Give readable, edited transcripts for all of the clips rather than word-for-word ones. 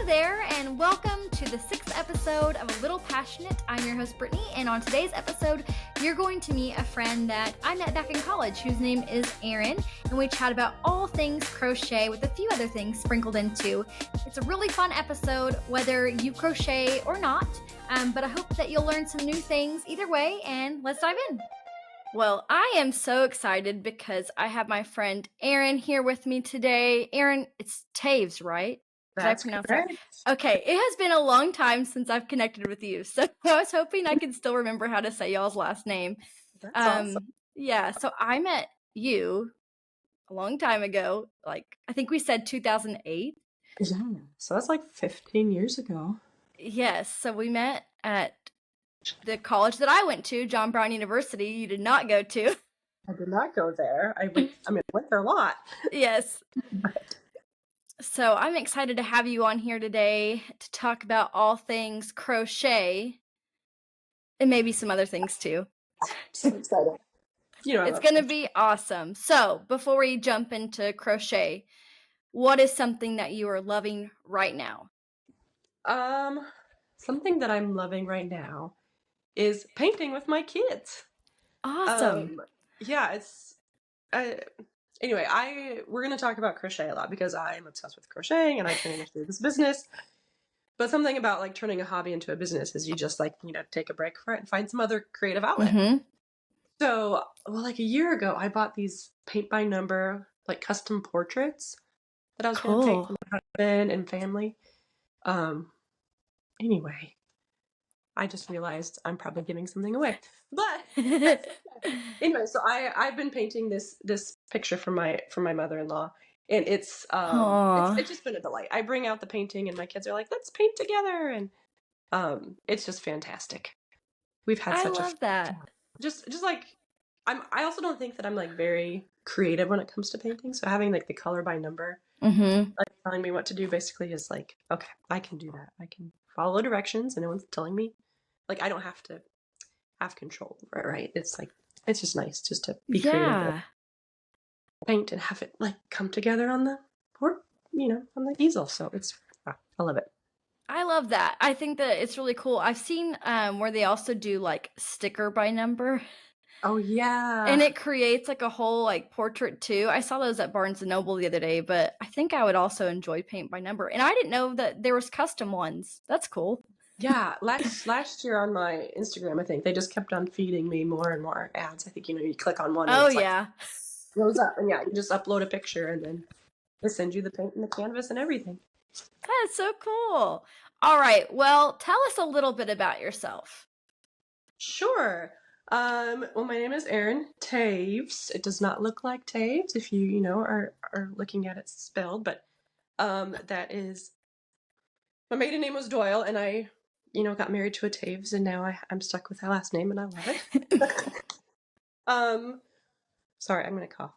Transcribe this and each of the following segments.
there, and welcome to the 6th episode of A Little Passionate. I'm your host, Brittany, and on today's episode, you're going to meet a friend that I met back in college, whose name is Erin, and we chat about all things crochet with a few other things sprinkled in too. It's a really fun episode, whether you crochet or not, but I hope that you'll learn some new things either way, and let's dive in. Well, I am so excited because I have my friend Erin here with me today. Erin, it's Taves, right? That's correct. Okay, it has been a long time since I've connected with you, so I was hoping I could still remember how to say y'all's last name. That's awesome. Yeah, so I met you a long time ago, like I think we said 2008. Yeah, so that's like 15 years ago. Yes, so we met at the college that I went to, John Brown University. You did not go to. I did not go there. I went there a lot. Yes. So I'm excited to have you on here today to talk about all things crochet and maybe some other things too. So excited. It's going to be awesome. So before we jump into crochet, what is something that you are loving right now? Something that I'm loving right now is painting with my kids. Awesome. Yeah, it's anyway, we're going to talk about crochet a lot because I'm obsessed with crocheting and I can do this business. But something about like turning a hobby into a business is you just take a break for it and find some other creative outlet. Mm-hmm. So, like a year ago, I bought these paint by number, like custom portraits that I was going to paint for my husband and family. Anyway, I just realized I'm probably giving something away. But anyway, so I've been painting this picture for my mother-in-law, and it's just been a delight. I bring out the painting, and my kids are like, "Let's paint together," and it's just fantastic. We've had such I love that. Just like I also don't think that I'm like very creative when it comes to painting. So having like the color by number, like telling me what to do, basically is like, okay, I can do that. I can follow directions, and no one's telling me. Like I don't have to have control over it, right? It's like it's just nice just to be creative, paint, and have it like come together on the board, on the easel. So I love it. I love that. I think that it's really cool. I've seen where they also do like sticker by number. Oh yeah. And it creates like a whole like portrait too. I saw those at Barnes & Noble the other day, but I think I would also enjoy paint by number. And I didn't know that there was custom ones. That's cool. Yeah, last year on my Instagram, I think they just kept on feeding me more and more ads. I think you click on one. And goes up, and you just upload a picture, and then they send you the paint and the canvas and everything. That's so cool. All right, well, tell us a little bit about yourself. Sure. Well, my name is Erin Taves. It does not look like Taves if you are looking at it spelled, but that is my maiden name was Doyle, and I got married to a Taves, and now I'm stuck with that last name, and I love it. Sorry, I'm gonna cough.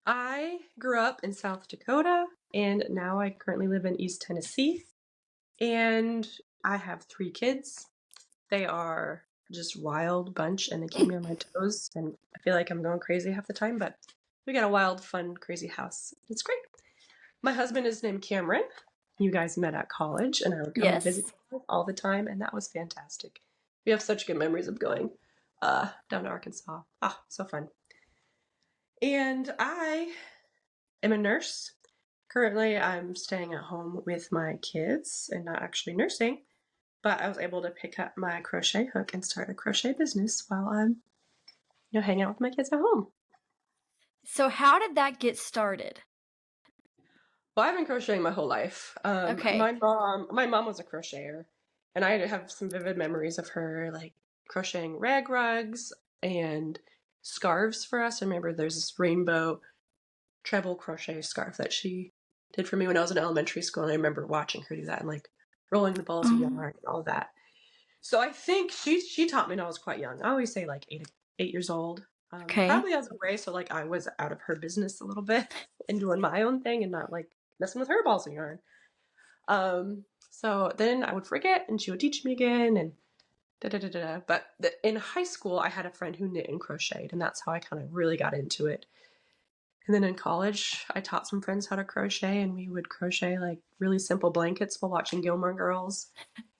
I grew up in South Dakota, and now I currently live in East Tennessee, and I have 3 kids. They are just wild bunch, and they keep me on my toes, and I feel like I'm going crazy half the time, but we got a wild, fun, crazy house. It's great. My husband is named Cameron. You guys met at college, and I would come visit all the time, and that was fantastic. We have such good memories of going down to Arkansas. So fun. And I am a nurse. Currently, I'm staying at home with my kids and not actually nursing, but I was able to pick up my crochet hook and start a crochet business while I'm, hanging out with my kids at home. So how did that get started? Well, I've been crocheting my whole life. Okay. My mom was a crocheter, and I have some vivid memories of her like crocheting rag rugs and scarves for us. I remember there's this rainbow treble crochet scarf that she did for me when I was in elementary school, and I remember watching her do that and like rolling the balls of yarn and all that. So I think she taught me when I was quite young. I always say like 8 years old. Probably as a way so like I was out of her business a little bit and doing my own thing and not like messing with her balls of yarn. So then I would forget and she would teach me again and But in high school I had a friend who knit and crocheted, and that's how I kind of really got into it. And then in college, I taught some friends how to crochet, and we would crochet like really simple blankets while watching Gilmore Girls.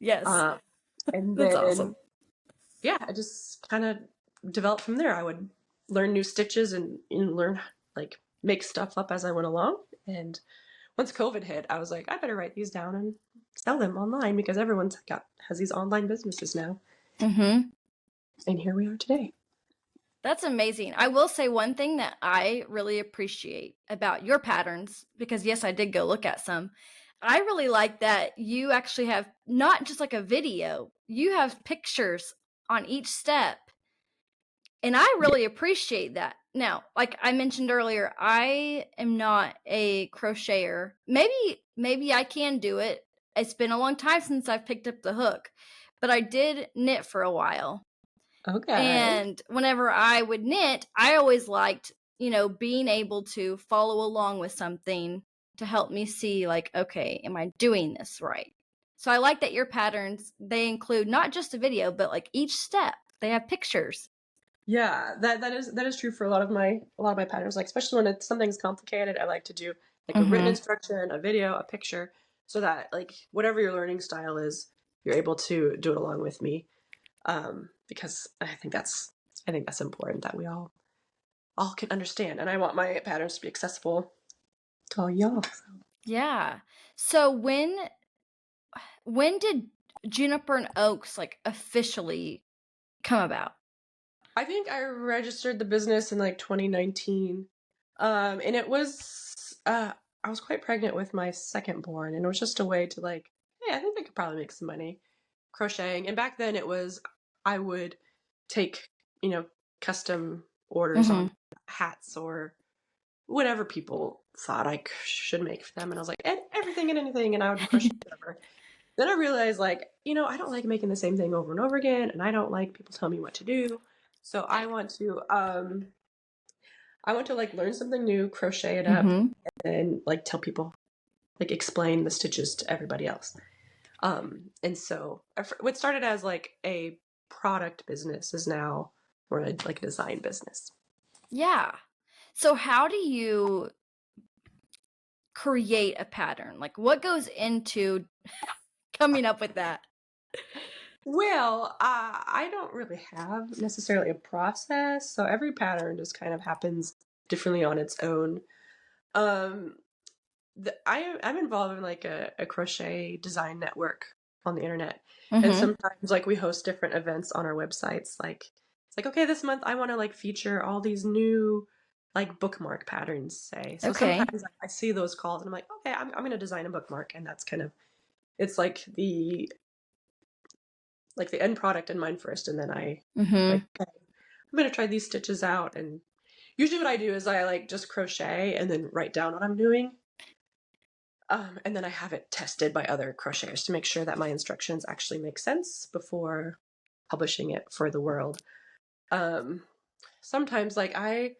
Yes, Uh, and that's then, awesome. yeah, I just kind of developed from there. I would learn new stitches and learn, like, make stuff up as I went along. And once COVID hit, I was like, I better write these down and sell them online because has these online businesses now. Mm-hmm. And here we are today. That's amazing. I will say one thing that I really appreciate about your patterns, because yes, I did go look at some. I really like that you actually have not just like a video, you have pictures on each step. And I really appreciate that. Now, like I mentioned earlier, I am not a crocheter. Maybe I can do it. It's been a long time since I've picked up the hook, but I did knit for a while. Okay. And whenever I would knit, I always liked, being able to follow along with something to help me see, like, okay, am I doing this right? So I like that your patterns, they include not just a video, but like each step, they have pictures. Yeah, that is true for a lot of my patterns. Like especially when it's something's complicated, I like to do like a written Mm-hmm. instruction, a video, a picture, so that like whatever your learning style is, you're able to do it along with me. Because I think that's important that we all can understand, and I want my patterns to be accessible to all y'all. Yeah. So when did Juniper and Oaks like officially come about? I think I registered the business in like 2019. And it was I was quite pregnant with my second born, and it was just a way to like, hey, I think I could probably make some money crocheting. And back then it was I would take, custom orders Mm-hmm. on hats or whatever people thought I should make for them. And I was like, everything and anything, and I would crochet whatever. Then I realized, like, I don't like making the same thing over and over again, and I don't like people telling me what to do. So I want to like learn something new, crochet it up, Mm-hmm. and like tell people, like explain the stitches to everybody else. And so what started as like a product business is now more like a design business. Yeah. So how do you create a pattern? Like what goes into coming up with that? Well, I don't really have necessarily a process, so every pattern just kind of happens differently on its own. Um, I'm involved in like a crochet design network on the internet, and Mm-hmm. sometimes like we host different events on our websites. Like it's like, okay, this month I want to like feature all these new like bookmark patterns, say. So Okay. sometimes I see those calls and I'm like, okay, I'm gonna design a bookmark, and that's kind of it's like the end product in mind first, and then I Mm-hmm. like, okay, I'm gonna try these stitches out. And usually what I do is I like just crochet and then write down what I'm doing. And then I have it tested by other crocheters to make sure that my instructions actually make sense before publishing it for the world. Um, Sometimes, like, I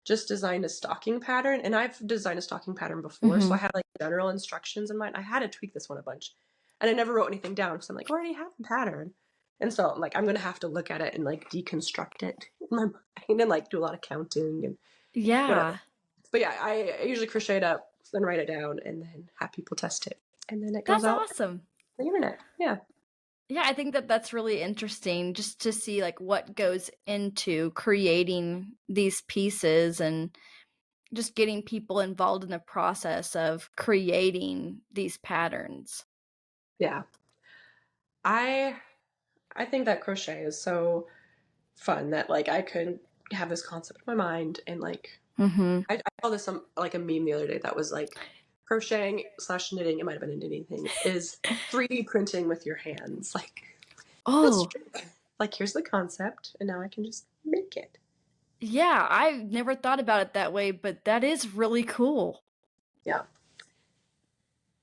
just designed a stocking pattern, and I've designed a stocking pattern before, so Mm-hmm. I had like general instructions in mind. I had to tweak this one a bunch, and I never wrote anything down because I'm like, I already have the pattern. And so, like, I'm gonna have to look at it and like deconstruct it in my mind and like do a lot of counting and whatever. Yeah. But yeah, I usually crochet it up, then write it down, and then have people test it, and then it goes That's out on awesome. the internet. Yeah, Yeah, I think that that's really interesting just to see like what goes into creating these pieces and just getting people involved in the process of creating these patterns. yeah. I I think that crochet is so fun that like I could have this concept in my mind and like Mm-hmm. I saw this like a meme the other day that was like crocheting slash knitting. It might have been a knitting thing. Is 3D printing with your hands. Like that's Oh, true. Like here's the concept, and now I can just make it. yeah, I've never thought about it that way, but that is really cool. Yeah.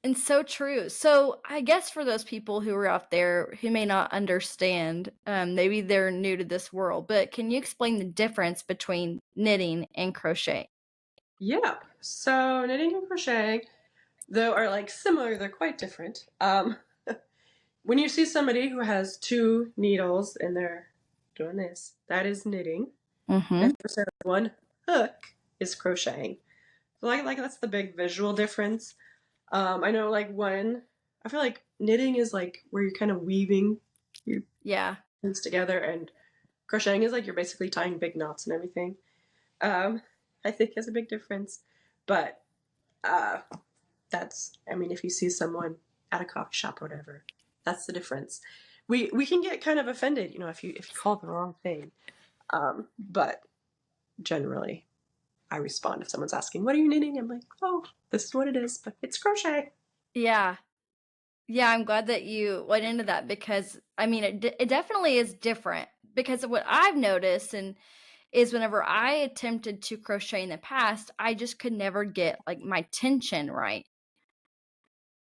And so true. So, I guess for those people who are out there who may not understand, maybe they're new to this world, but can you explain the difference between knitting and crochet? Yeah. So knitting and crocheting, though, are like similar, they're quite different. When you see somebody who has two needles and they're doing this, that is knitting. Mm-hmm. If there's one hook is crocheting. So like that's the big visual difference. I know like when I feel like knitting is like where you're kind of weaving your Yeah. things together, and crocheting is like you're basically tying big knots and everything. Um, I think is a big difference, but uh, that's I mean if you see someone at a coffee shop or whatever, that's the difference. We can get kind of offended, if you call it the wrong thing. But generally, I respond if someone's asking, "What are you knitting?" I'm like, "Oh, this is what it is, but it's crochet." Yeah. Yeah, I'm glad that you went into that because I mean it definitely is different because of what I've noticed and is whenever I attempted to crochet in the past, I just could never get like my tension right,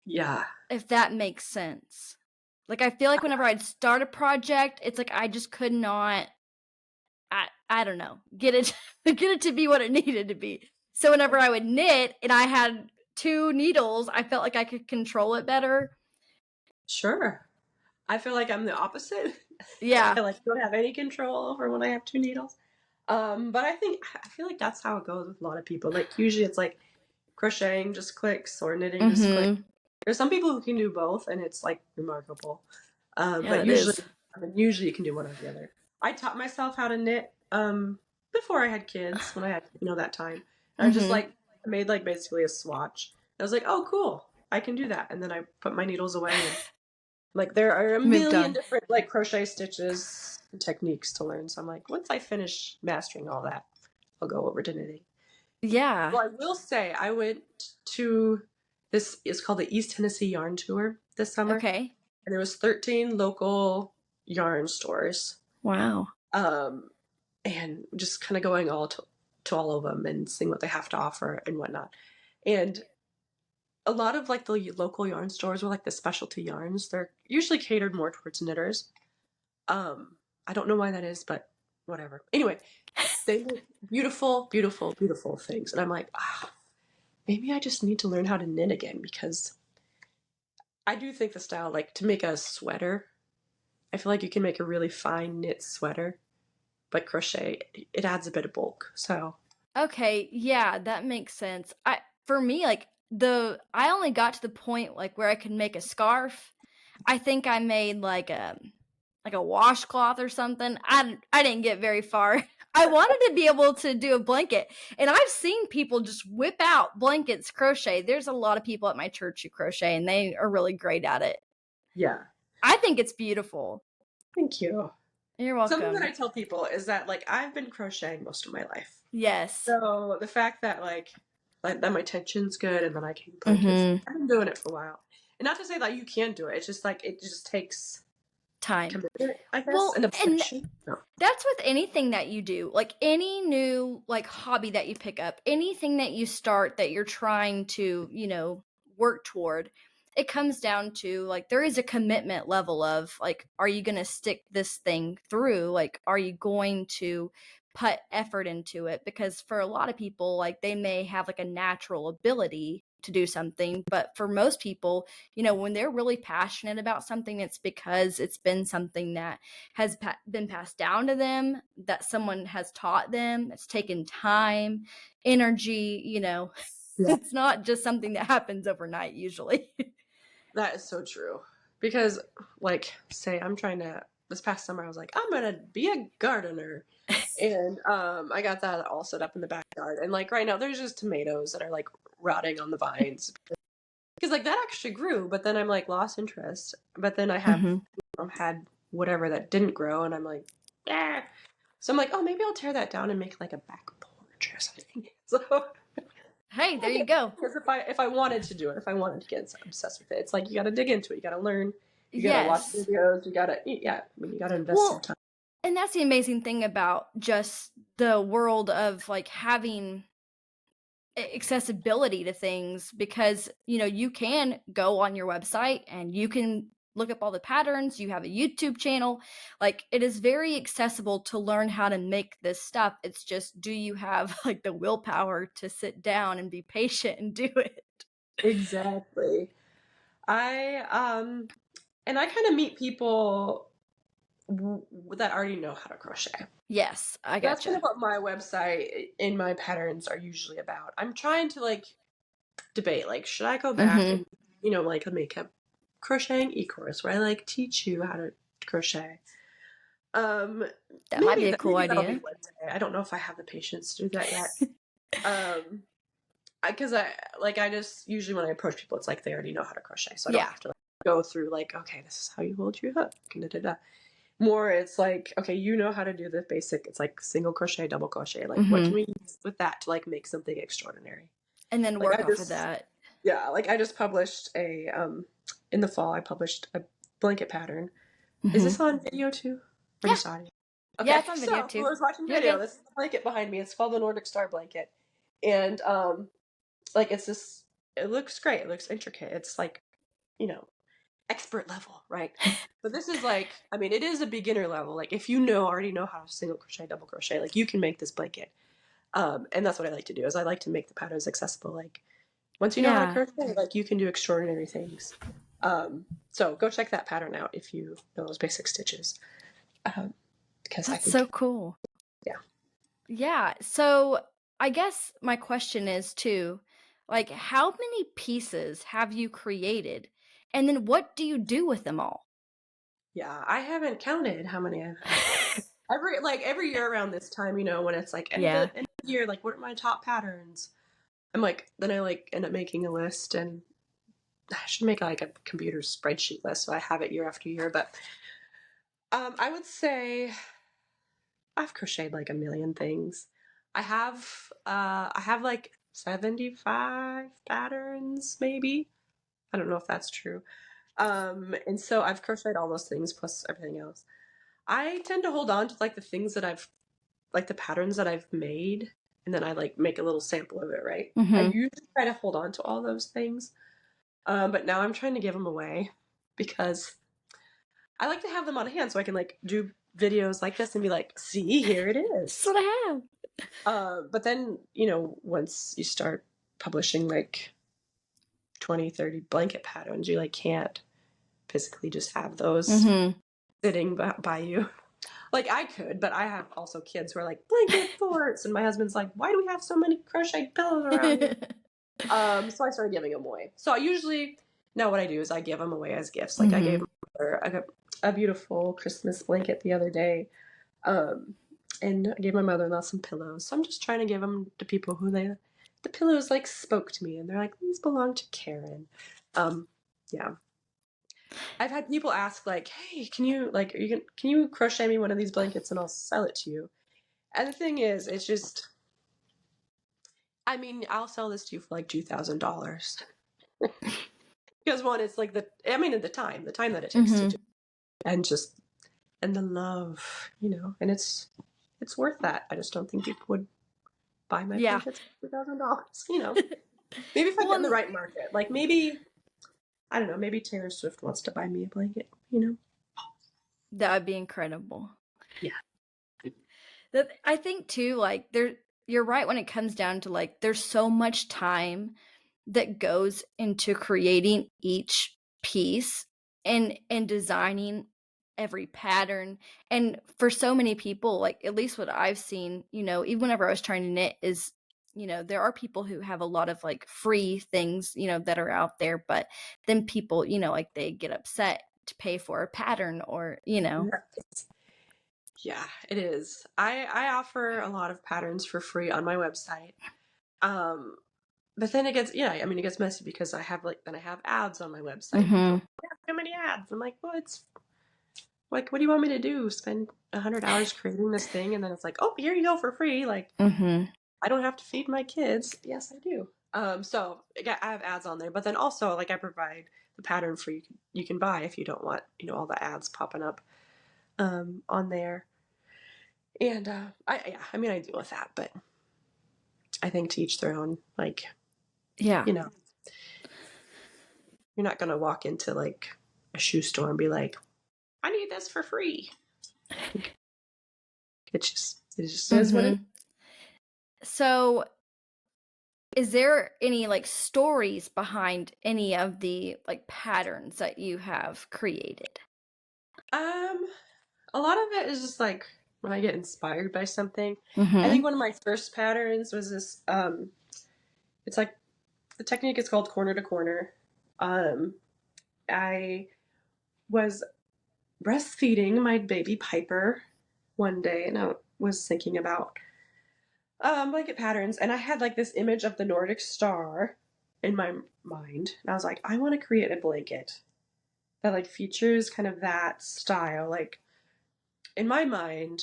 Yeah, if that makes sense. Like I feel like whenever I'd start a project, it's like I just could not I don't know, get it get it to be what it needed to be. So whenever I would knit and I had two needles, I felt like I could control it better. sure. I feel like I'm the opposite. Yeah. I like don't have any control over when I have two needles. But I feel like that's how it goes with a lot of people. Like usually it's like crocheting just clicks or knitting just clicks. Mhm. There's some people who can do both, and it's like remarkable. Yeah, But it is. usually you can do one or the other. I taught myself how to knit before I had kids, when I had that time. And I just Mhm. like made like basically a swatch. I was like, oh cool, I can do that, and then I put my needles away and like there are a Moved million on. different like crochet stitches and techniques to learn. So I'm like, once I finish mastering all that, I'll go over to knitting. Yeah. Well, I will say I went to this is called the East Tennessee Yarn Tour this summer, Okay. and there was 13 local yarn stores, Wow. um, and just kind of going to all of them and seeing what they have to offer and whatnot. And a lot of like the local yarn stores were like the specialty yarns. They're usually catered more towards knitters. I don't know why that is, but whatever. Anyway, they make beautiful, beautiful, beautiful things, and I'm like, maybe I just need to learn how to knit again because I do think the style, like to make a sweater, I feel like you can make a really fine knit sweater, but crochet, it adds a bit of bulk. So, Okay, yeah, that makes sense. I for me, like I only got to the point like where I could make a scarf. I think I made like a washcloth or something. I didn't get very far. I wanted to be able to do a blanket, and I've seen people just whip out blankets crochet. There's a lot of people at my church who crochet, and they are really great at it. yeah, I think it's beautiful. thank you. You're Something that welcome. I tell people is that like I've been crocheting most of my life. Yes. So the fact that like that my tension's good and that I can plank it, Mhm. I've been doing it for a while. And not to say that you can't do it. It's just like it just takes Time. commitment, I guess, Well, and and obsession. No. that's with anything that you do, like any new like hobby that you pick up, anything that you start that you're trying to, work toward. It comes down to like there is a commitment level of like, are you going to stick this thing through? Like, are you going to put effort into it? Because for a lot of people, like they may have like a natural ability to do something, but for most people, when they're really passionate about something, it's because it's been something that has been passed down to them, that someone has taught them. It's taken time, energy. Yeah. It's not just something that happens overnight usually. That is so true. Because like say I'm trying to this past summer I was like, I'm gonna be a gardener. And I got that all set up in the backyard. And like right now there's just tomatoes that are like rotting on the vines. Because like that actually grew, but then I'm like lost interest. But then I have Hmm. had whatever that didn't grow, and I'm like, yeah. So I'm like, oh, maybe I'll tear that down and make like a back porch or something. So Hey, there you go. because if I wanted to do it, if I wanted to get obsessed with it, it's like you got to dig into it, you got to learn, you got to watch Yes. videos, you got to yeah, I mean you got to invest some Well, time. and that's the amazing thing about just the world of like having accessibility to things because you can go on your website and you can look up all the patterns. You have a YouTube channel. Like it is very accessible to learn how to make this stuff. It's just, do you have like the willpower to sit down and be patient and do it? Exactly. I and I kind of meet people that already know how to crochet. Yes, I That's kind gotcha. of what my website and my patterns are usually about. I'm trying to like debate, like, should I go back Mm-hmm. and, like make a crocheting e-course where I like teach you how to crochet? Um, That might be a cool maybe that'll be idea. one day. I don't know if I have the patience to do that yet. Um, because I just usually when I approach people, it's like they already know how to crochet, so I don't Yeah. have to like, go through like, okay, this is how you hold your hook. And da, da, da. More, it's like, okay, you know how to do the basic. It's like single crochet, double crochet. Like, what Mm-hmm. can we use with that to like make something extraordinary? And then Like work off of that. I just published a in the fall. I published a blanket pattern. Is Mm-hmm. this on video too, or Yeah. just audio? Yeah, Okay, it's on video so too. who was watching You're video? good. This is the blanket behind me. It's called the Nordic Star blanket, and like it's this. It looks great. It looks intricate. It's like, you know, expert level, right? But this is like, I mean, it is a beginner level. Like if you already know how to single crochet, double crochet, like you can make this blanket. And that's what I like to do is I like to make the patterns accessible. Like once you know how to Yeah. crochet, like you can do extraordinary things. So go check that pattern out if you know those basic stitches. Because I That's think, so cool. yeah. Yeah. So I guess my question is too, like, how many pieces have you created? And then what do you do with them all? Yeah, I haven't counted how many I've had. Every year around this time, when it's like Yeah. end of the year, like what are my top patterns? I'm like, then I like end up making a list, and I should make like a computer spreadsheet list so I have it year after year. But I would say I've crocheted like a million things. I have like 75 patterns, maybe. I don't know if that's true. And so I've crocheted all those things plus everything else. I tend to hold on to like the things that I've like the patterns that I've made, and then I like make a little sample of it, right? I Mm-hmm. usually try to hold on to all those things. But now I'm trying to give them away because I like to have them on hand so I can like do videos like this and be like, see, here it That's is. what I have. But then, once you start publishing like 20, 30 blanket patterns, you like can't physically just have those Mm-hmm. sitting by you. Like I could, but I have also kids who are like blanket forts, and my husband's like, why do we have so many crocheted pillows around here? So I started giving them away. So I usually now what I do is I give them away as gifts. Like I Mm-hmm. gave a beautiful Christmas blanket the other day, and I gave my mother-in-law some pillows. So I'm just trying to give them to people who the pillows like spoke to me, and they're like, these belong to Karen. Yeah. I've had people ask like, hey, can you like, can you crochet me one of these blankets and I'll sell it to you? And the thing is, it's just, I mean, I'll sell this to you for like $2,000. Because one, it's like the time that it takes to Mm-hmm. do, and just and the love, and it's worth that. I just don't think people would buy my Yeah. blankets for $2,000. Maybe if I get in the Well, right market, like maybe I don't know, maybe Taylor Swift wants to buy me a blanket. that would be incredible. Yeah, That I think too, like you're right when it comes down to like there's so much time that goes into creating each piece and designing every pattern. And for so many people, like at least what I've seen, even whenever I was trying to knit is, there are people who have a lot of like free things, that are out there, but then people, like they get upset to pay for a pattern or. yeah, it is. I offer a lot of patterns for free on my website. Um, but then it gets messy because I have ads on my website, and people Mhm. are like, "Yeah, how many ads?" I'm like, well, it's like, what do you want me to do? Spend 100 hours creating this thing, and then it's like, oh, here you go for free. Like, Mhm. I don't have to feed my kids. Yes, I do. So I have ads on there, but then also like I provide the pattern for you can buy if you don't want all the ads popping up on there. And I deal with that, but I think to each their own. Like, Yeah. you know, you're not gonna walk into like a shoe store and be like, I need this for free. It just is what it is. Mhm. So, is there any like stories behind any of the like patterns that you have created? Um, A lot of it is just like when I get inspired by something. I think Mm-hmm. one of my first patterns was this it's like the technique is called corner to corner. Um I was breastfeeding my baby Piper one day and I was thinking about blanket patterns and I had like this image of the Nordic star in my mind. And I was like, I want to create a blanket that like features kind of that style. Like in my mind,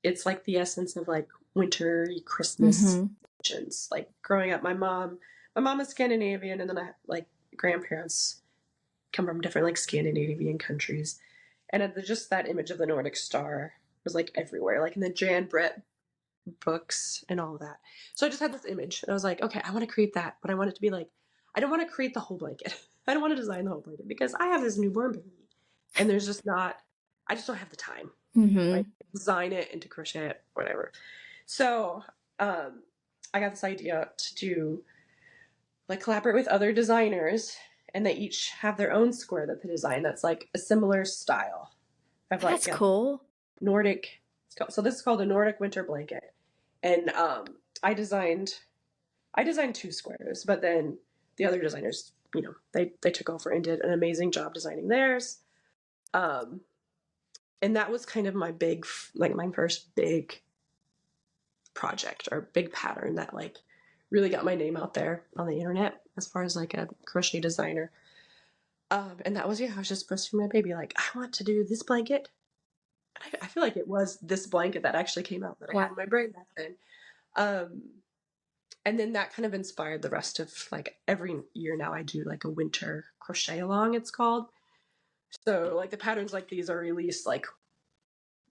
it's like the essence of like winter Christmas Mm-hmm. traditions. Like growing up, my mom is Scandinavian, and then I like grandparents come from different like Scandinavian countries, and just that image of the Nordic star was like everywhere, like in the Jan Brett books and all of that. So I just had this image, and I was like, okay, I want to create that, but I want it to be like, I don't want to create the whole blanket. I don't want to design the whole blanket because I have this newborn baby, and there's just not. I just don't have the time, right? Mm-hmm. Design it and to crochet it, whatever. So um, I got this idea to do like collaborate with other designers, and they each have their own square that they design that's like a similar style of like That's cool. Nordic. So this is called a Nordic winter blanket, and I designed two squares, but then the other designers, they took over and did an amazing job designing theirs. Um, and that was kind of my like my first big project or big pattern that like really got my name out there on the internet as far as like a crochet designer. And that was, yeah, I was just breastfeeding my baby like, I want to do this blanket. I feel like it was this blanket that actually came out that I Wow. had in my brain back then. Um, and then that kind of inspired the rest of like every year now I do like a winter crochet along, it's called. So like the patterns like these are released like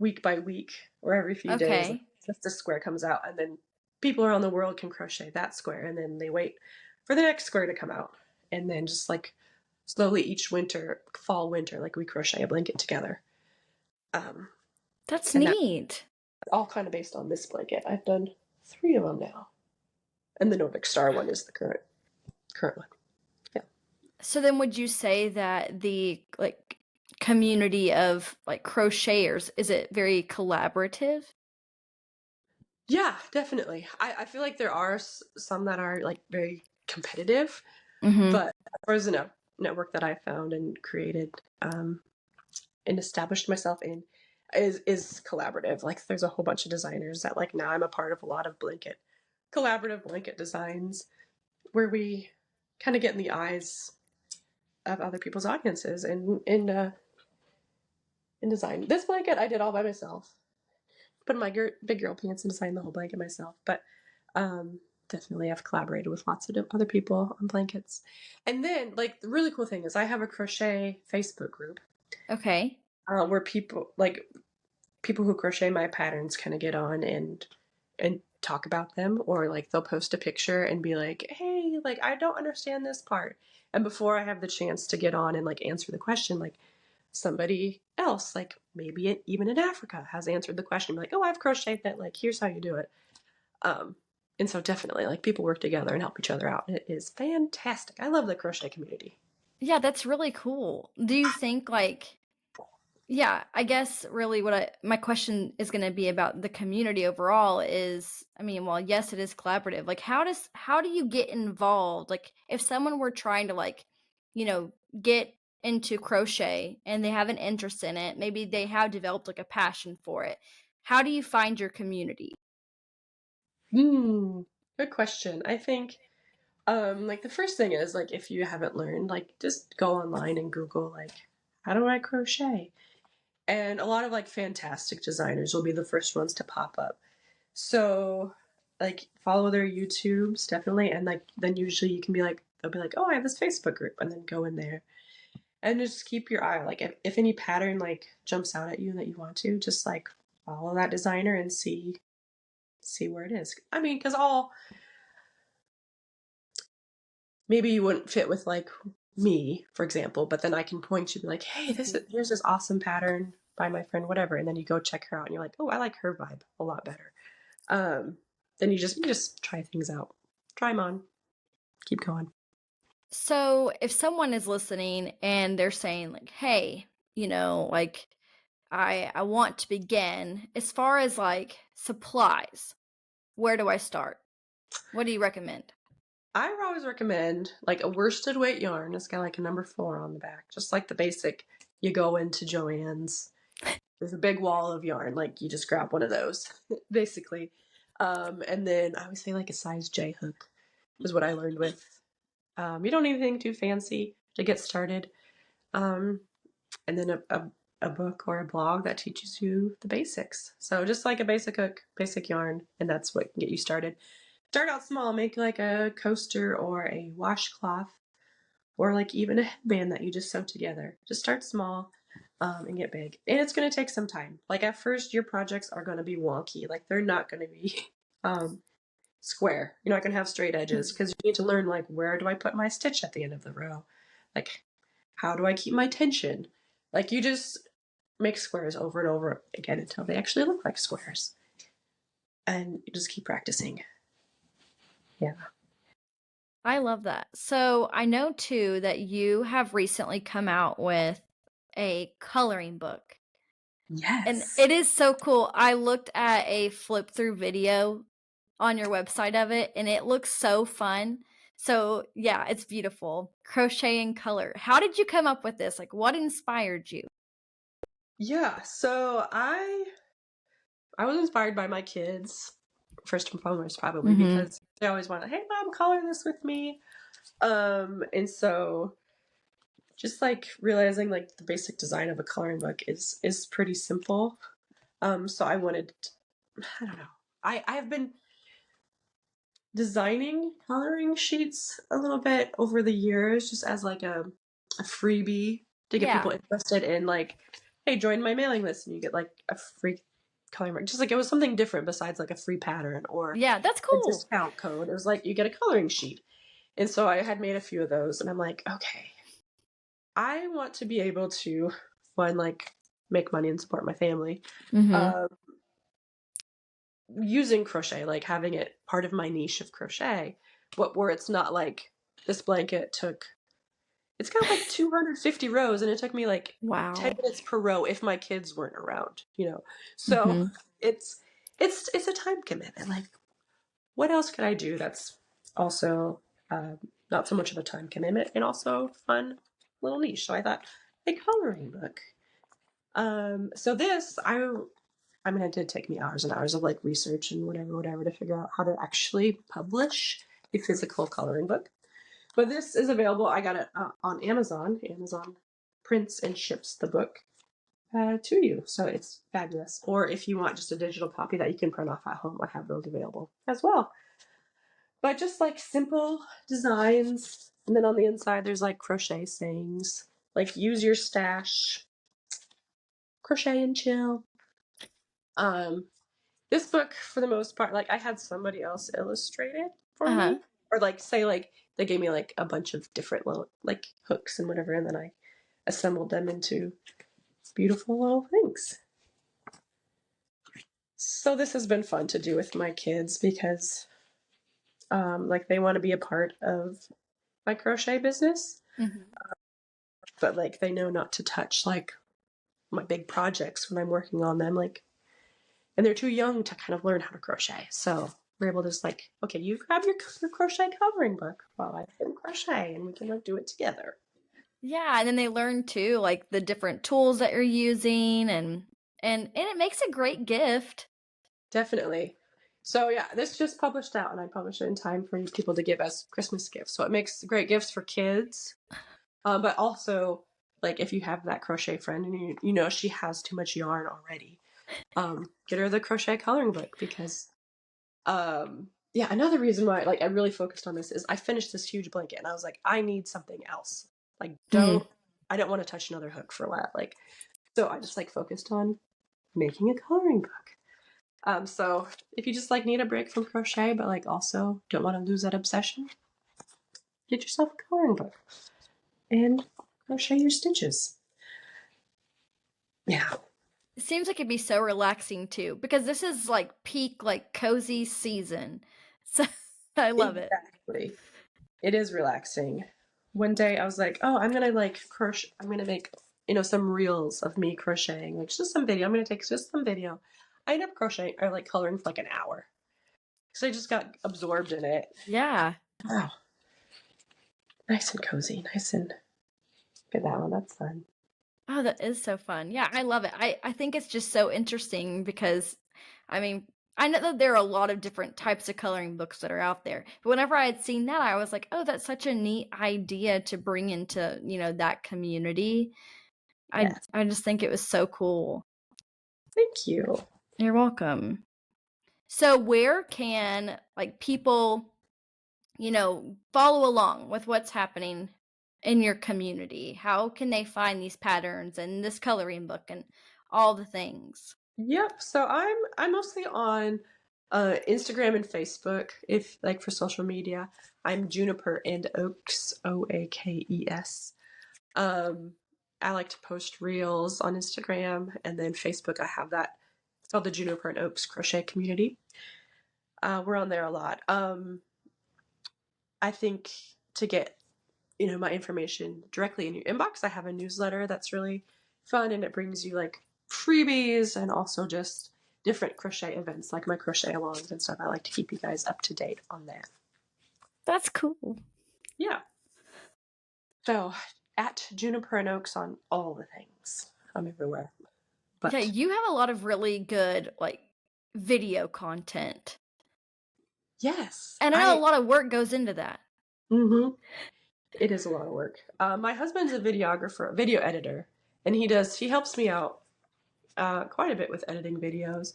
week by week or every few days. Like Okay. just a square comes out, and then people around the world can crochet that square, and then they wait for the next square to come out, and then just like slowly each winter, fall, winter, like we crochet a blanket together. Um, That's and that's neat. all kind of based on this blanket. I've done three of them now, and the Nordic Star one is the current one. Yeah. So then would you say that the like community of like crocheters, is it very collaborative? Yeah, definitely. I feel like there are some that are like very competitive, Mm-hmm. but as far as the network that I found and created and established myself in is collaborative. Like there's a whole bunch of designers that like now I'm a part of a lot of collaborative blanket designs where we kind of get in the eyes of other people's audiences and in design. This blanket I did all by myself. Put in my big girl pants and designed the whole blanket myself. But um, definitely I've collaborated with lots of other people on blankets. And then like the really cool thing is I have a crochet Facebook group Okay. where people who crochet my patterns kind of get on and talk about them, or like they'll post a picture and be like, hey, like I don't understand this part, and before I have the chance to get on and like answer the question, like somebody else, like maybe even in Africa, has answered the question, be like, oh, I've crocheted that, like here's how you do it. um and so definitely like people work together and help each other out. It is fantastic. I love the crochet community. Yeah, that's really cool. Do you think like yeah, I guess really my question is going to be about the community overall is I mean, well, yes, it is collaborative. Like how do you get involved? Like if someone were trying to like, you know, get into crochet and they have an interest in it, maybe they have developed like a passion for it. How do you find your community? Good question. I think like the first thing is like if you haven't learned, like just go online and Google like how do I crochet? And a lot of like fantastic designers will be the first ones to pop up. So like follow their YouTubes definitely, and like then usually you can be like they'll be like, oh, I have this Facebook group, and then go in there and just keep your eye like if any pattern like jumps out at you that you want to, just like follow that designer and see where it is. I mean, because all maybe you wouldn't fit with like me, for example, but then I can point you be like, hey, here's this awesome pattern by my friend, whatever, and then you go check her out and you're like, oh, I like her vibe a lot better. Um, then you just try things out, try them on, keep going. So, if someone is listening and they're saying like, "Hey, like I want to begin. As far as like supplies, where do I start? What do you recommend? I would always recommend like a worsted weight yarn. It's got like a number 4 on the back, just like the basic. You go into Joann's. There's a big wall of yarn. Like you just grab one of those, basically. And then I would say like a size J hook is what I learned with. You don't need anything too fancy to get started. Um, and then a book or a blog that teaches you the basics. So just like a basic hook, basic yarn, and that's what can get you started. Start out small, make like a coaster or a washcloth or like even a headband that you just sew together. Just start small and get big. And it's going to take some time. Like at first, your projects are going to be wonky. Like they're not going to be um, square. You're not going to have straight edges because you need to learn like where do I put my stitch at the end of the row? Like how do I keep my tension? Like you just make squares over and over again until they actually look like squares. And you just keep practicing. Yeah. I love that. So I know too that you have recently come out with a coloring book. And Yes. it is so cool. I looked at a flip through video on your website of it and it looks so fun. So yeah, it's beautiful. Crochet in color. How did you come up with this? Like what inspired you? Yeah. So I was inspired by my kids, first and foremost, probably Mm-hmm. because they always want to, hey mom, color this with me. And so just like realizing like the basic design of a coloring book is pretty simple. So I wanted, I don't know. I have been designing coloring sheets a little bit over the years, just as like a freebie to get Yeah. people interested in like, hey, join my mailing list and you get like a free coloring book. Just like it was something different besides like a free pattern or Yeah, that's a cool. discount code. It was like you get a coloring sheet. And so I had made a few of those and I'm like, okay, I want to be able to one, like make money and support my family. Mm-hmm. Um, using crochet, like having it part of my niche of crochet, what where it's not like this blanket took it's got like 250 rows and it took me like 10 Wow. minutes per row if my kids weren't around, you know. So Mm-hmm. it's it's a time commitment. Like what else could I do that's also not so much of a time commitment and also fun little niche. So I thought a coloring book. So this I mean, it did take me hours and hours of like research and whatever to figure out how to actually publish a physical coloring book. But this is available. I got it on Amazon. Amazon prints and ships the book to you, so it's fabulous. Or if you want just a digital copy that you can print off at home, I have those available as well. But just like simple designs, and then on the inside there's like crochet sayings, like use your stash, crochet and chill. Um, This book, for the most part, like I had somebody else illustrate it for Uh-huh. me, or like say like they gave me like a bunch of different little like hooks and whatever, and then I assembled them into beautiful little things. So this has been fun to do with my kids because like they want to be a part of my crochet business, Mm-hmm. but like they know not to touch like my big projects when I'm working on them, like, and they're too young to kind of learn how to crochet. So we're able to just like, okay, you grab your crochet coloring book while I can crochet, and we can like do it together. Yeah, and then they learn too, like the different tools that you're using and it makes a great gift. Definitely. So yeah, this just published out, and I published it in time for people to give as Christmas gifts. So it makes great gifts for kids, but also like if you have that crochet friend and you know she has too much yarn already, get her the crochet coloring book because yeah, another reason why like I really focused on this is I finished this huge blanket and I was like, I need something else. Like Mm. I don't want to touch another hook for a while. Like so I just like focused on making a coloring book. So if you just like need a break from crochet but like also don't want to lose that obsession, get yourself a coloring book and crochet your stitches. Yeah. It seems like it'd be so relaxing too, because this is like peak like cozy season. So I love it. Exactly. It is relaxing. One day I was like, oh, I'm gonna like crochet. I'm gonna make some reels of me crocheting, like just some video. I'm going to take just some video. I end up crocheting or like coloring for like an hour. So I just got absorbed in it. Yeah. Wow. Nice and cozy. Nice and good. That one. That's fun. Oh, that is so fun. Yeah, I love it. I think it's just so interesting because, I mean, I know that there are a lot of different types of coloring books that are out there. But whenever I had seen that, I was like, oh, that's such a neat idea to bring into, that community. Yes. I just think it was so cool. Thank you. You're welcome. So where can like people, follow along with what's happening in your community? How can they find these patterns and this coloring book and all the things? Yep. So I'm mostly on Instagram and Facebook. If like for social media, I'm Juniper and Oaks, Oakes. Um, I like to post reels on Instagram, and then Facebook. I have that. It's called the Juniper and Oaks Crochet Community. We're on there a lot. I think to get my information directly in your inbox, I have a newsletter that's really fun, and it brings you like freebies and also just different crochet events like my crochet alongs and stuff. I like to keep you guys up to date on that. That's cool. Yeah. So at Juniper and Oaks on all the things. I'm everywhere. But Yeah, you have a lot of really good like video content. yes, And I know a lot of work goes into that. Mm-hmm. It is a lot of work. My husband's a videographer, a video editor, and he helps me out quite a bit with editing videos.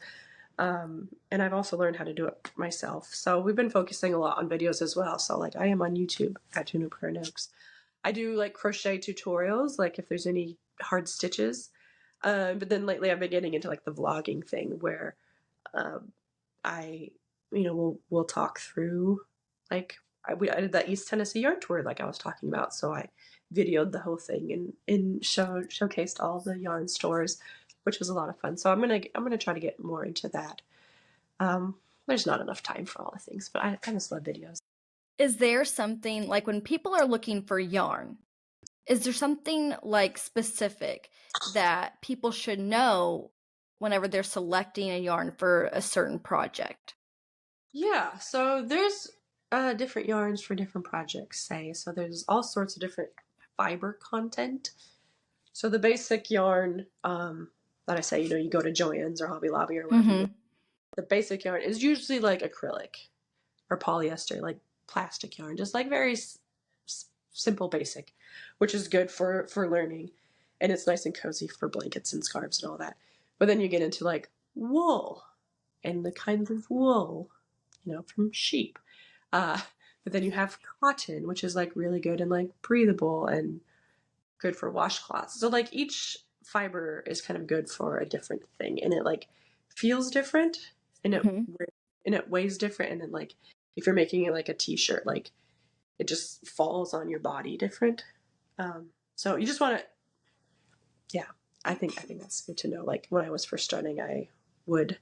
And I've also learned how to do it myself. So we've been focusing a lot on videos as well. So like I am on YouTube at Juniper and Oaks. I do like crochet tutorials, like if there's any hard stitches. But then lately I've been getting into like the vlogging thing where I, we'll talk through like I did that East Tennessee yarn tour like I was talking about. So I videoed the whole thing and showcased all the yarn stores, which was a lot of fun. So I'm gonna try to get more into that. There's not enough time for all the things, but I just love videos. Is there something like when people are looking for yarn, is there something like specific that people should know whenever they're selecting a yarn for a certain project? Yeah, so there's different yarns for different projects, say. So there's all sorts of different fiber content. So the basic yarn that I say, you go to Joann's or Hobby Lobby or wherever you go. The basic yarn is usually like acrylic or polyester, like plastic yarn, just like very simple basic, which is good for learning, and it's nice and cozy for blankets and scarves and all that. But then you get into like wool and the kinds of wool, from sheep. But then you have cotton, which is like really good and like breathable and good for washcloths. So like each fiber is kind of good for a different thing, and it like feels different, and it weighs different, and then like if you're making it like a t-shirt, like it just falls on your body different. So you just want to, yeah. I think that's good to know. Like when I was first starting, I would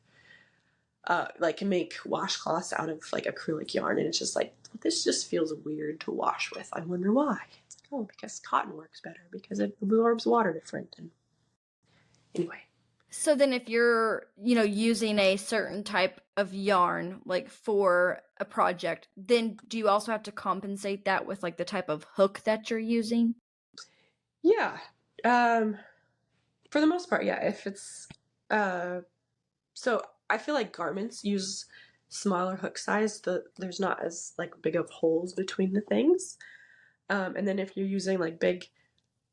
like make washcloths out of like acrylic yarn, and it's just like this just feels weird to wash with. I wonder why. It's like, oh, because cotton works better because it absorbs water different. And anyway. So then if you're, using a certain type of yarn like for a project, then do you also have to compensate that with like the type of hook that you're using? Yeah. For the most part, yeah. If it's so I feel like garments use smaller hook size. There's not as like big of holes between the things. And then if you're using like big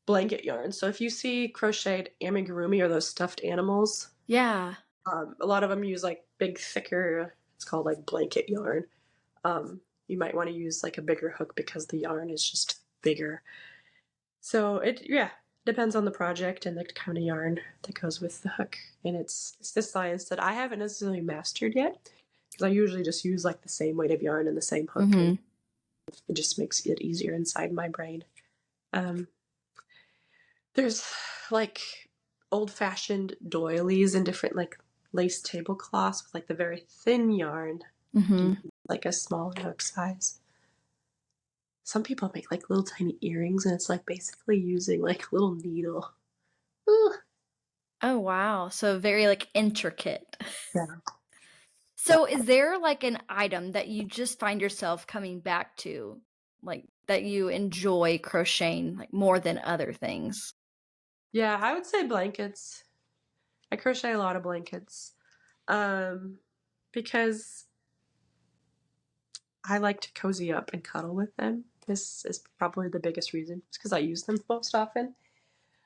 blanket yarn, so if you see crocheted amigurumi or those stuffed animals, Yeah. a lot of them use like big, thicker. It's called like blanket yarn. You might want to use like a bigger hook because the yarn is just bigger. So it depends on the project and the kind of yarn that goes with the hook. And it's this science that I haven't necessarily mastered yet because I usually just use like the same weight of yarn and the same hook. And it just makes it easier inside my brain. There's like old-fashioned doilies and different like lace tablecloths with like the very thin yarn, like a smaller hook size. Some people make like little tiny earrings, and it's like basically using like a little needle Oh, wow. So very, like, intricate. Yeah. So is there, like, an item that you just find yourself coming back to, like, that you enjoy crocheting, like, more than other things? Yeah, I would say blankets. I crochet a lot of blankets. Um, because I like to cozy up and cuddle with them. This is probably the biggest reason, because I use them most often.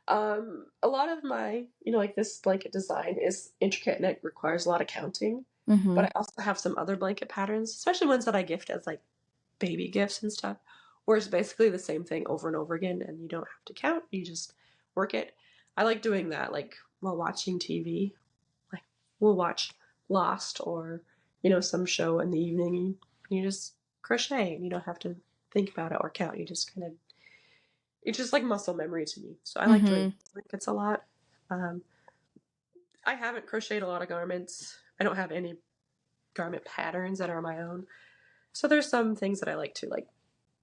A lot of my, like this blanket design is intricate and it requires a lot of counting. But Mhm. I also have some other blanket patterns, especially ones that I gift as like baby gifts and stuff, where it's basically the same thing over and over again and you don't have to count, you just work it. I like doing that like while watching TV. Like we'll watch Lost or, some show in the evening and you just crochet and you don't have to think about it or count. You just kind of it's just like muscle memory to me. So I like doing Mhm. blankets a lot. Um, I haven't crocheted a lot of garments. I don't have any garment patterns that are my own. So there's some things that I like to like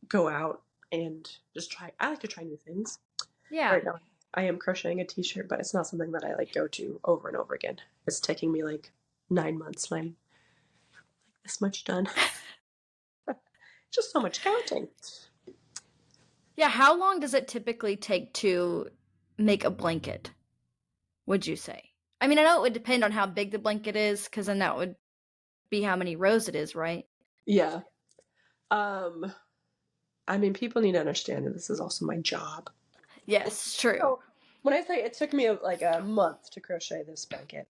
go out and just try. I like to try new things. Yeah. Right now, I am crocheting a t-shirt, but it's not something that I like go to over and over again. It's taking me like 9 months and I'm like this much done. Just so much counting. Yeah, how long does it typically take to make a blanket, would you say? I mean, I know it would depend on how big the blanket is, because then that would be how many rows it is, right? Yeah. Um, I mean, people need to understand that this is also my job. Yes, true. So when I say it took me like a month to crochet this blanket,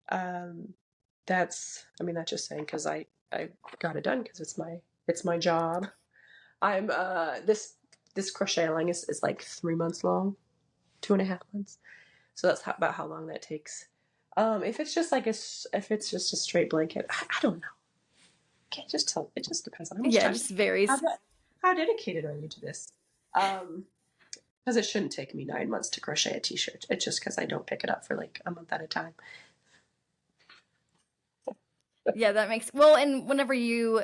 um, that's just saying because I got it done because it's my job. I'm this crochet line is like 3 months long, 2.5 months. So that's about how long that takes. If it's just like if it's just a straight blanket, I don't know. Can't just tell. It just depends on how much Yeah, it time. just How, varies. de- how dedicated are you to this? Because it shouldn't take me 9 months to crochet a t-shirt. It's just because I don't pick it up for like a month at a time. Yeah, that makes well, and whenever you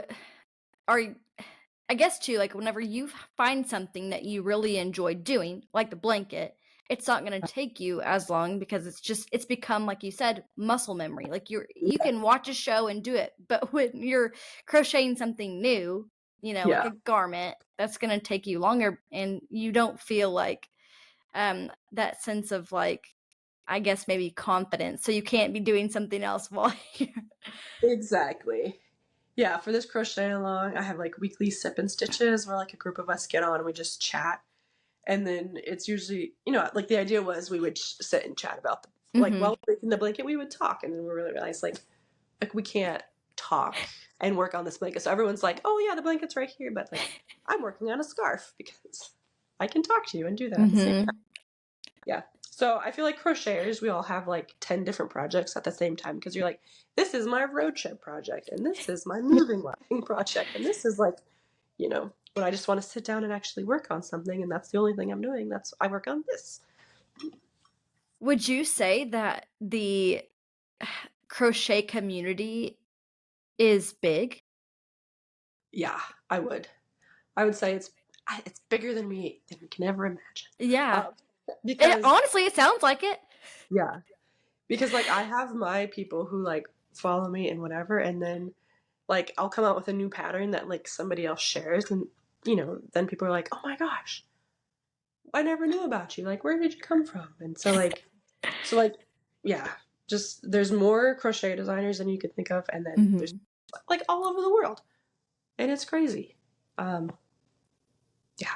are I guess too, like whenever you find something that you really enjoy doing, like the blanket, it's not going to take you as long because it's become, like you said, muscle memory. Like you Yeah. can watch a show and do it, but when you're crocheting something new, like Yeah. a garment, that's going to take you longer, and you don't feel like that sense of, like, I guess maybe confidence. So you can't be doing something else while you're Exactly. Yeah, for this crochet along, I have like weekly sip and stitches where like a group of us get on and we just chat. And then it's usually, like the idea was we would sit and chat about like Mhm. while we're making the blanket, we would talk. And then we really realized like we can't talk and work on this blanket. So everyone's like, oh yeah, the blanket's right here. But like I'm working on a scarf because I can talk to you and do that at the same time. Mhm. Yeah. So I feel like crocheters, we all have like 10 different projects at the same time because you're like, this is my road trip project, and this is my moving lighting project, and this is like, when I just want to sit down and actually work on something, and that's the only thing I'm doing. I work on this. Would you say that the crochet community is big? Yeah, I would. I would say it's bigger than we can ever imagine. Yeah. Um, because Honestly, it sounds like it. yeah, because like I have my people who like follow me and whatever, and then like I'll come out with a new pattern that like somebody else shares and then people are like, "Oh my gosh, I never knew about you. Like where did you come from?" And so like yeah, just there's more crochet designers than you could think of and then there's Mhm. like all over the world. And it's crazy. Um yeah.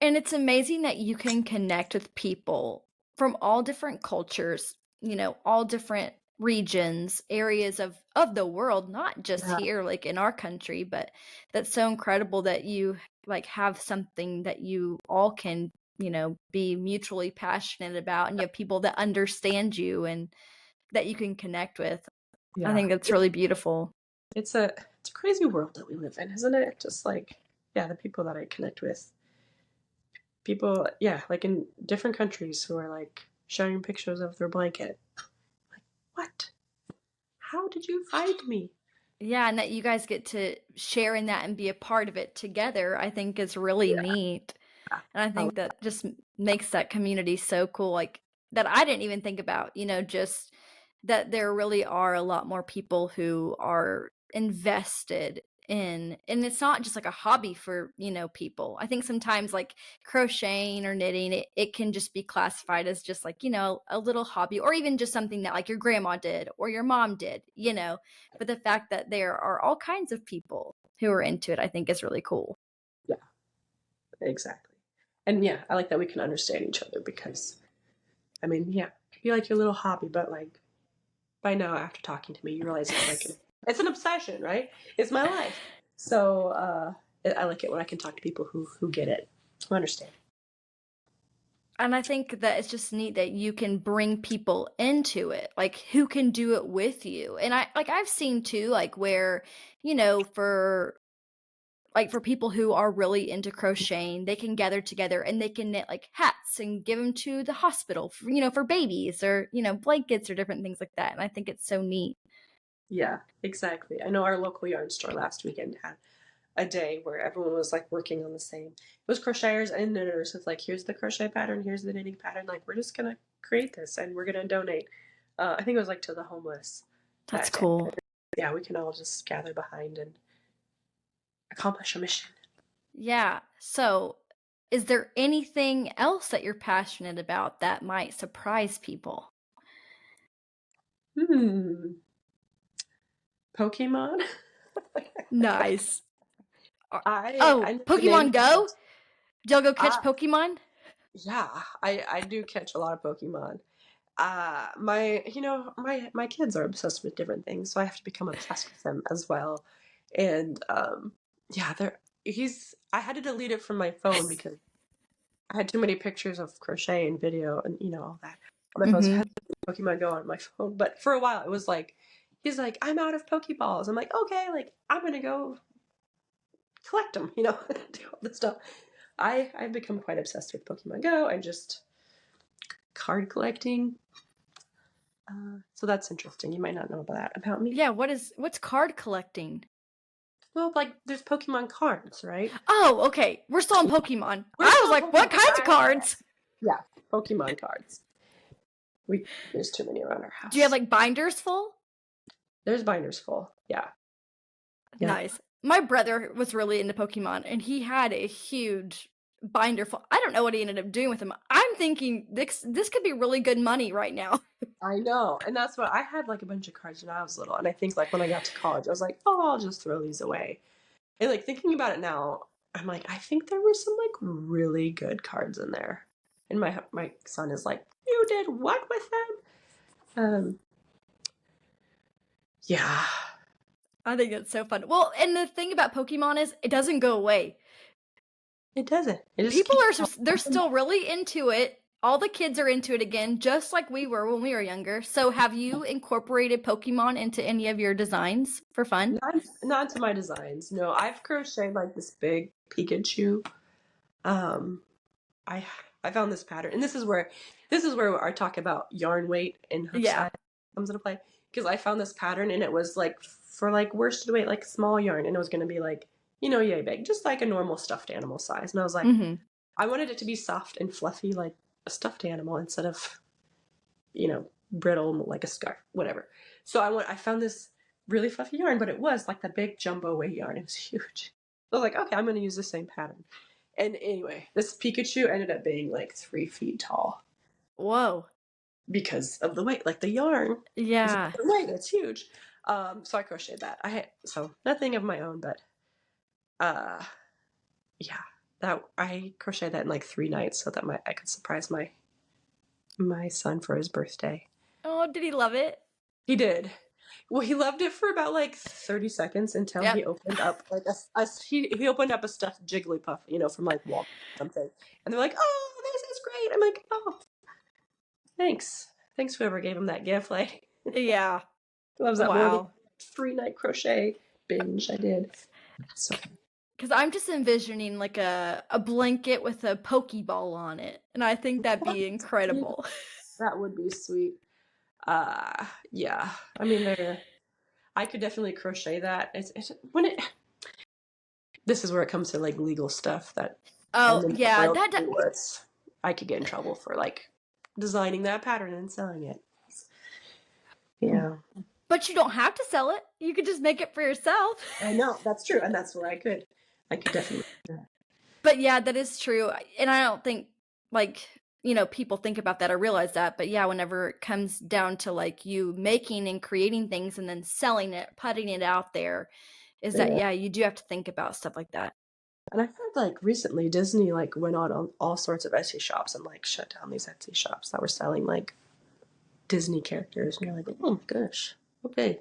And it's amazing that you can connect with people from all different cultures, all different regions, areas of the world, not just Yeah. here like in our country, but that's so incredible that you like have something that you all can, be mutually passionate about, and you have people that understand you and that you can connect with. I Yeah. think that's really beautiful. It's a crazy world that we live in, isn't it? Just like yeah, the people that I connect with people, yeah, like in different countries who are like sharing pictures of their blanket. Like, what? How did you find me? Yeah, and that you guys get to share in that and be a part of it together, I think is really Yeah. neat. And I Oh, think that just makes that community so cool. Like, that I didn't even think about, just that there really are a lot more people who are invested in, and it's not just like a hobby for, people. I think sometimes like crocheting or knitting, it can just be classified as just like, a little hobby, or even just something that like your grandma did or your mom did. But the fact that there are all kinds of people who are into it, I think is really cool. Yeah, exactly. And yeah, I like that we can understand each other because, I mean, yeah, it could be like your little hobby, but like by now, after talking to me, you realize it's like it's an obsession, right? It's my life. So I like it when I can talk to people who get it, who understand. And I think that it's just neat that you can bring people into it, like who can do it with you. And I've seen too, like where, for people who are really into crocheting, they can gather together and they can knit like hats and give them to the hospital for babies, or, blankets or different things like that. And I think it's so neat. Yeah, exactly. I know our local yarn store last weekend had a day where everyone was like working on the same. It was crocheters and knitters. It's like, here's the crochet pattern, here's the knitting pattern. Like, we're just gonna create this and we're gonna donate. I think it was like to the homeless That's that day. cool. Yeah, we can all just gather behind and accomplish a mission. Yeah. So, is there anything else that you're passionate about that might surprise people? Hmm. Pokemon. Nice. I Oh, know the name. Pokemon Go? Did y'all go catch Ah, Pokemon? yeah. I do catch a lot of Pokemon. My my kids are obsessed with different things, so I have to become obsessed with them as well. And yeah, they're he's I had to delete it from my phone because I had too many pictures of crochet and video and all that on my phone. So I Mm-hmm. had to Pokemon Go on my phone. But for a while, it was like he's like, I'm out of Pokeballs. I'm like, okay, like I'm gonna go collect them, do all this stuff. I've become quite obsessed with Pokemon Go and just card collecting. So that's interesting. You might not know about that about me. Yeah, what's card collecting? Well, like there's Pokemon cards, right? Oh, okay. We're still on Pokemon. We're I was still like, what Pokemon. kinds of cards? Yeah, Pokemon cards. There's too many around our Do you have house. like binders full? There's binders full. Yeah. Yeah. Nice. My brother was really into Pokemon and he had a huge binder full. I don't know what he ended up doing with them. I'm thinking this could be really good money right now. I know. And that's what I had like a bunch of cards when I was little. And I think like when I got to college, I was like, oh, I'll just throw these away. And like thinking about it now, I'm like, I think there were some like really good cards in there. And my son is like, you did what with them? Yeah. I think it's so fun. Well, and the thing about Pokemon is it doesn't go away. It doesn't. It just People keeps are they're still really into it. All the kids are into it again, just like we were when we were younger. So have you incorporated Pokemon into any of your designs for fun? not to my designs. No, I've crocheted like this big Pikachu. Um, I I found this pattern, and this is where our talk about yarn weight and hook Yeah. size comes into play. Because I found this pattern, and it was like for like worsted weight, like small yarn, and it was going to be like yay big, just like a normal stuffed animal size. And I was like, Mm-hmm. I wanted it to be soft and fluffy, like a stuffed animal, instead of brittle like a scarf, whatever. So I found this really fluffy yarn, but it was like the big jumbo weight yarn. It was huge. I was like, okay, I'm going to use the same pattern. And anyway, this Pikachu ended up being like 3 feet tall Whoa. because of the weight. Like the yarn is Yeah. the weight. It's huge. So I crocheted that. So nothing of my own, but uh, yeah, that I crocheted that in like 3 nights so that I could surprise my son for his birthday. Oh, did he love it? He did. Well, he loved it for about like 30 seconds until Yep. he opened up like he opened up a stuffed Jigglypuff, from like Walmart or something. And they're like, "Oh, this is great." I'm like, "Oh, thanks. Thanks whoever gave him that gift." Like, Yeah. he loves that more than Wow. 3 night crochet binge I did. So Because I'm just envisioning like a blanket with a Pokeball on it. And I think that'd be incredible. that would be sweet. Yeah. I mean, I could definitely crochet that. It's when it. This is where it comes to like legal stuff that. Oh, And then yeah. royalty was I could get in trouble for like designing that pattern and selling it. Yeah. But you don't have to sell it. You could just make it for yourself. I know, that's true. And that's where I could definitely do that. But yeah, that is true. And I don't think like, people think about that or realize that. But yeah, whenever it comes down to like you making and creating things and then selling it, putting it out there, is that, Yeah. you do have to think about stuff like that. And I've heard like recently Disney like went on all sorts of Etsy shops and like shut down these Etsy shops that were selling like Disney characters. And you're like, oh my gosh, okay.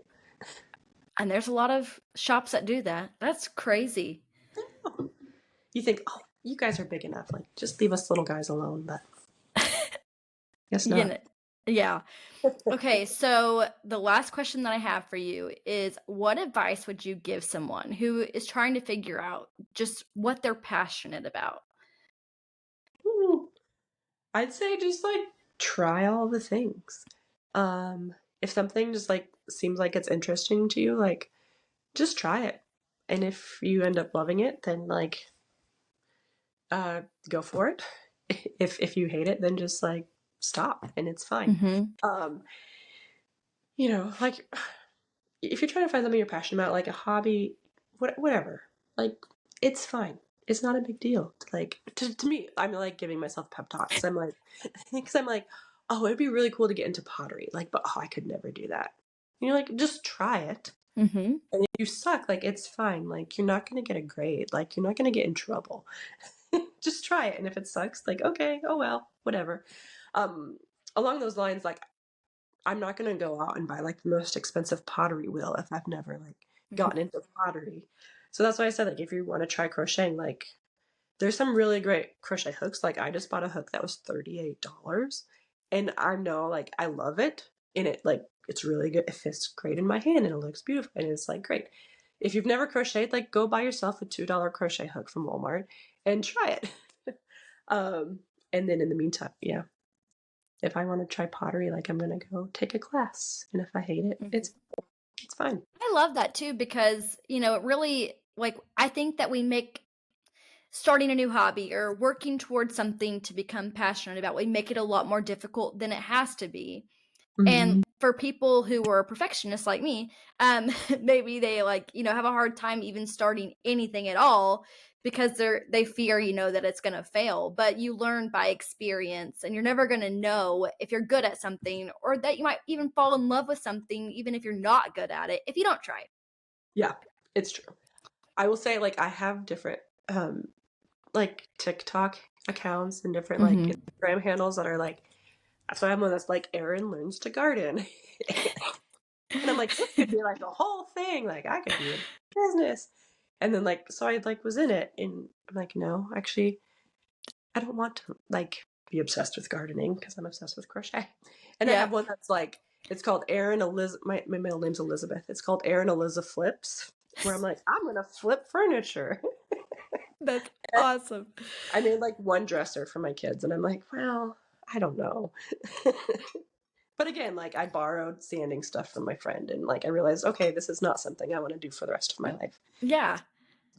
And there's a lot of shops that do that. That's crazy. You think, oh, you guys are big enough. Like, just leave us little guys alone. But guess not. Yeah. Okay, so the last question that I have for you is, what advice would you give someone who is trying to figure out just what they're passionate about? Ooh, I'd say just like try all the things. If something just like seems like it's interesting to you, like just try it. And if you end up loving it, then like go for it. If you hate it, then just like stop and it's fine. Mm-hmm. Like if you're trying to find something you're passionate about, like a hobby, whatever, like it's fine. It's not a big deal. Like to me, I'm like giving myself pep talks. I'm like, because I'm like, oh, it'd be really cool to get into pottery. Like, but I could never do that. Like just try it. Mm-hmm. And if you suck, like it's fine. Like you're not gonna get a grade. Like you're not gonna get in trouble. Just try it. And if it sucks, like okay, oh well, whatever. Along those lines, like I'm not gonna go out and buy like the most expensive pottery wheel if I've never like gotten into pottery. So that's why I said like if you want to try crocheting, like there's some really great crochet hooks. Like I just bought a hook that was $38. And I know like I love it. And it like it's really good. It fits great in my hand and it looks beautiful. And it's like great. If you've never crocheted, like go buy yourself a $2 crochet hook from Walmart and try it. And then in the meantime, yeah. If I want to try pottery, like I'm gonna go take a class. And if I hate it, it's fine. I love that too, because, it really, like, I think that we make starting a new hobby or working towards something to become passionate about, we make it a lot more difficult than it has to be. And for people who are perfectionists like me, maybe they like, have a hard time even starting anything at all because they fear, that it's going to fail. But you learn by experience, and you're never going to know if you're good at something, or that you might even fall in love with something, even if you're not good at it, if you don't try. Yeah, it's true. I will say like I have different like TikTok accounts and different like Instagram handles that are like, so I have one that's like Erin learns to garden. And I'm like, this could be like a whole thing. Like I could be in business. And then like, so I like was in it and I'm like, no, actually, I don't want to like be obsessed with gardening because I'm obsessed with crochet. And I have one that's like, it's called Erin Elizabeth. My middle name's Elizabeth. It's called Erin Elizabeth Flips, where I'm like, I'm going to flip furniture. That's awesome. I made like one dresser for my kids and I'm like, well, I don't know. But again, like I borrowed sanding stuff from my friend and like I realized, okay, this is not something I want to do for the rest of my life. Yeah.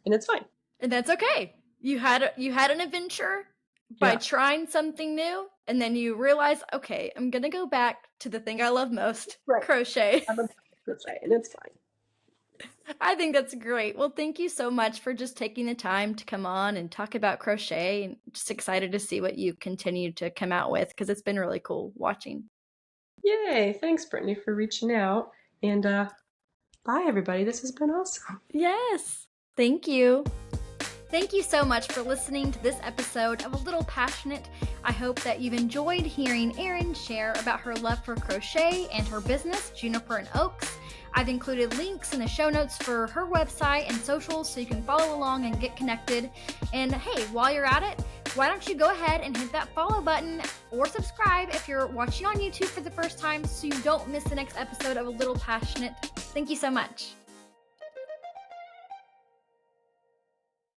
And it's fine. And that's okay. You had an adventure by trying something new, and then you realize, okay, I'm going to go back to the thing I love most, crochet. I'm obsessed with crochet and it's fine. I think that's great. Well, thank you so much for just taking the time to come on and talk about crochet, and just excited to see what you continue to come out with because it's been really cool watching. Yay. Thanks, Brittany, for reaching out. And bye, everybody. This has been awesome. Yes. Thank you. Thank you so much for listening to this episode of A Little Passionate. I hope that you've enjoyed hearing Erin share about her love for crochet and her business, Juniper and Oaks. I've included links in the show notes for her website and socials so you can follow along and get connected. And hey, while you're at it, why don't you go ahead and hit that follow button or subscribe if you're watching on YouTube for the first time so you don't miss the next episode of A Little Passionate. Thank you so much.